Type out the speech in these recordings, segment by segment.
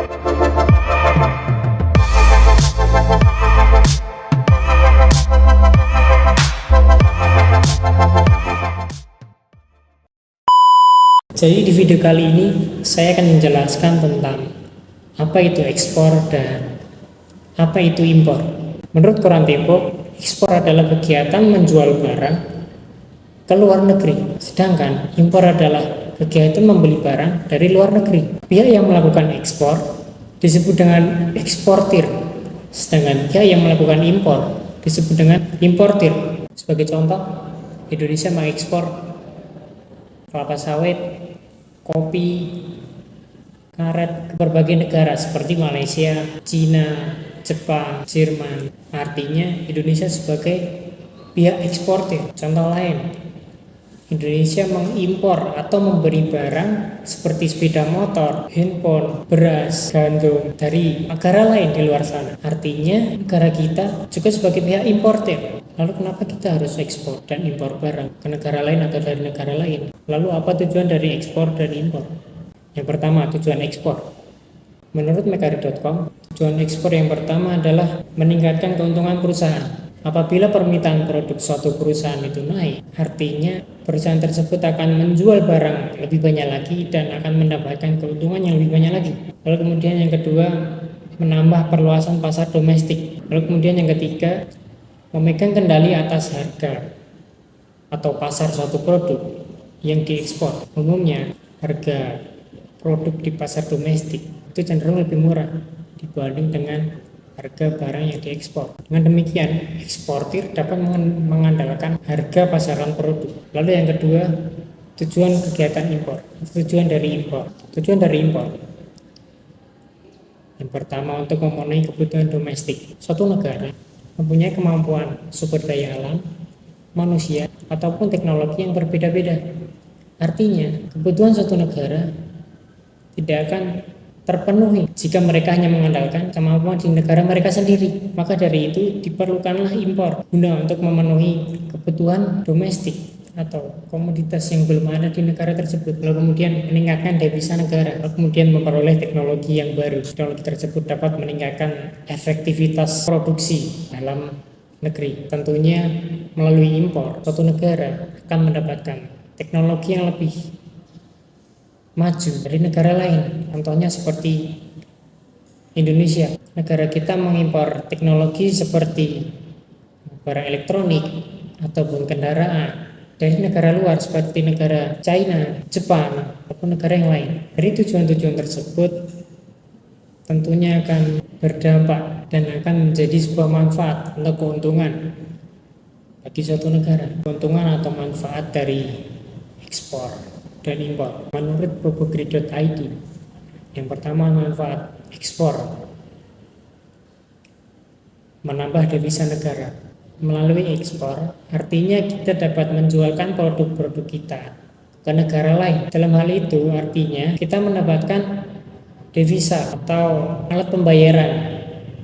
Jadi di video kali ini saya akan menjelaskan tentang apa itu ekspor dan apa itu impor. Menurut koran Tempo, ekspor adalah kegiatan menjual barang ke luar negeri, sedangkan impor adalah kegiatan membeli barang dari luar negeri. Pihak yang melakukan ekspor disebut dengan eksportir, sedangkan pihak yang melakukan impor disebut dengan importir. Sebagai contoh, Indonesia mengekspor kelapa sawit, kopi, karet ke berbagai negara seperti Malaysia, Cina, Jepang, Jerman. Artinya Indonesia sebagai pihak eksportir. Contoh lain, Indonesia mengimpor atau memberi barang seperti sepeda motor, handphone, beras, gandum dari negara lain di luar sana. Artinya negara kita juga sebagai pihak importir. Lalu kenapa kita harus ekspor dan impor barang ke negara lain atau dari negara lain? Lalu apa tujuan dari ekspor dan impor? Yang pertama, tujuan ekspor. Menurut Mekari.com, tujuan ekspor yang pertama adalah meningkatkan keuntungan perusahaan. Apabila permintaan produk suatu perusahaan itu naik, artinya perusahaan tersebut akan menjual barang lebih banyak lagi dan akan mendapatkan keuntungan yang lebih banyak lagi. Lalu kemudian yang kedua, menambah perluasan pasar domestik. Lalu kemudian yang ketiga, memegang kendali atas harga atau pasar suatu produk yang diekspor. Umumnya harga produk di pasar domestik itu cenderung lebih murah dibanding dengan harga barang yang diekspor. Dengan demikian, eksportir dapat mengandalkan harga pasaran produk. Lalu yang kedua, tujuan kegiatan impor. Tujuan dari impor. Tujuan dari impor. Yang pertama, untuk memenuhi kebutuhan domestik. Suatu negara mempunyai kemampuan sumber daya alam, manusia, ataupun teknologi yang berbeda-beda. Artinya, kebutuhan suatu negara tidak akan terpenuhi jika mereka hanya mengandalkan kemampuan di negara mereka sendiri. Maka dari itu diperlukanlah impor guna untuk memenuhi kebutuhan domestik atau komoditas yang belum ada di negara tersebut. Lalu kemudian meningkatkan devisa negara, lalu kemudian memperoleh teknologi yang baru. Teknologi tersebut dapat meningkatkan efektivitas produksi dalam negeri. Tentunya melalui impor, suatu negara akan mendapatkan teknologi yang lebih maju dari negara lain. Contohnya seperti Indonesia. Negara kita mengimpor teknologi seperti barang elektronik ataupun kendaraan dari negara luar seperti negara China, Jepang, ataupun negara yang lain. Dari tujuan-tujuan tersebut tentunya akan berdampak dan akan menjadi sebuah manfaat atau keuntungan bagi suatu negara. Keuntungan atau manfaat dari ekspor dan impor. Menurut probogrid.id, yang pertama, manfaat ekspor menambah devisa negara. Melalui ekspor, artinya kita dapat menjualkan produk-produk kita ke negara lain. Dalam hal itu, artinya kita mendapatkan devisa atau alat pembayaran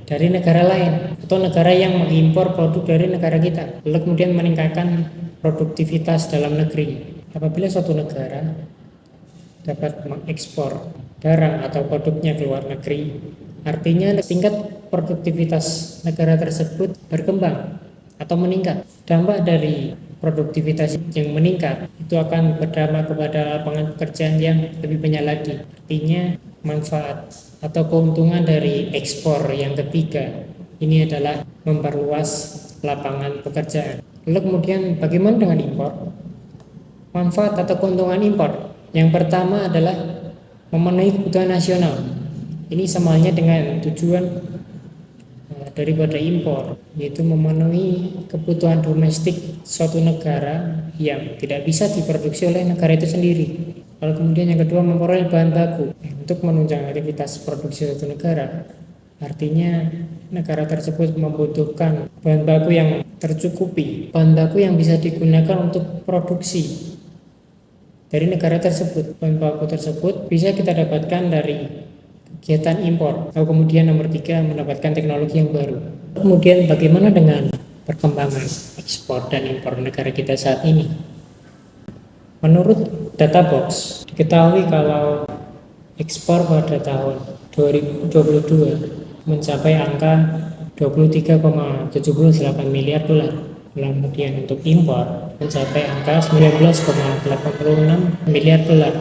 dari negara lain atau negara yang mengimpor produk dari negara kita, lalu kemudian meningkatkan produktivitas dalam negeri. Apabila suatu negara dapat mengekspor barang atau produknya ke luar negeri, artinya tingkat produktivitas negara tersebut berkembang atau meningkat. Dampak dari produktivitas yang meningkat itu akan berdampak kepada lapangan pekerjaan yang lebih banyak lagi. Artinya manfaat atau keuntungan dari ekspor yang ketiga ini adalah memperluas lapangan pekerjaan. Lalu kemudian bagaimana dengan impor? Manfaat atau keuntungan impor. Yang pertama adalah memenuhi kebutuhan nasional. Ini samanya dengan tujuan daripada impor, yaitu memenuhi kebutuhan domestik suatu negara yang tidak bisa diproduksi oleh negara itu sendiri. Lalu kemudian yang kedua, memperoleh bahan baku untuk menunjang aktivitas produksi suatu negara. Artinya negara tersebut membutuhkan bahan baku yang tercukupi, bahan baku yang bisa digunakan untuk produksi dari negara tersebut. Bahan baku tersebut bisa kita dapatkan dari kegiatan impor. Lalu kemudian nomor 3, mendapatkan teknologi yang baru. Kemudian bagaimana dengan perkembangan ekspor dan impor negara kita saat ini? Menurut Databox, diketahui kalau ekspor pada tahun 2022 mencapai angka 23,78 miliar dolar. Kemudian untuk impor mencapai angka 19,86 miliar dolar.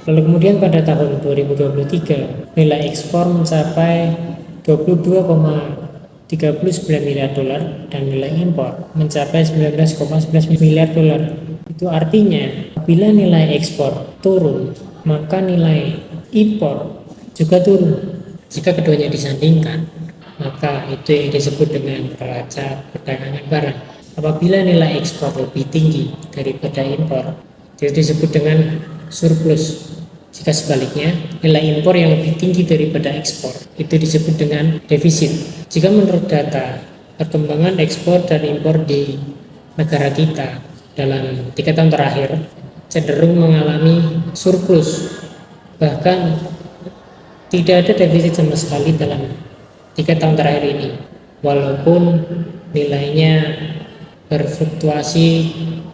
Lalu kemudian pada tahun 2023 nilai ekspor mencapai 22,39 miliar dolar dan nilai impor mencapai 19,11 miliar dolar. Itu artinya apabila nilai ekspor turun, maka nilai impor juga turun. Jika keduanya disandingkan, maka itu yang disebut dengan neraca perdagangan barang. Apabila nilai ekspor lebih tinggi daripada impor, itu disebut dengan surplus. Jika sebaliknya, nilai impor yang lebih tinggi daripada ekspor, itu disebut dengan defisit. Jika menurut data perkembangan ekspor dan impor di negara kita dalam 3 tahun terakhir, cenderung mengalami surplus. Bahkan tidak ada defisit sama sekali dalam 3 tahun terakhir ini, walaupun nilainya berfluktuasi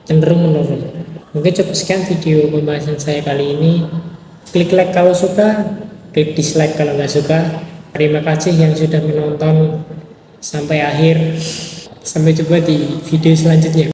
cenderung menurun. Mungkin cukup sekian video pembahasan saya kali ini. Klik like kalau suka, klik dislike kalau nggak suka. Terima kasih yang sudah menonton sampai akhir. Sampai jumpa di video selanjutnya.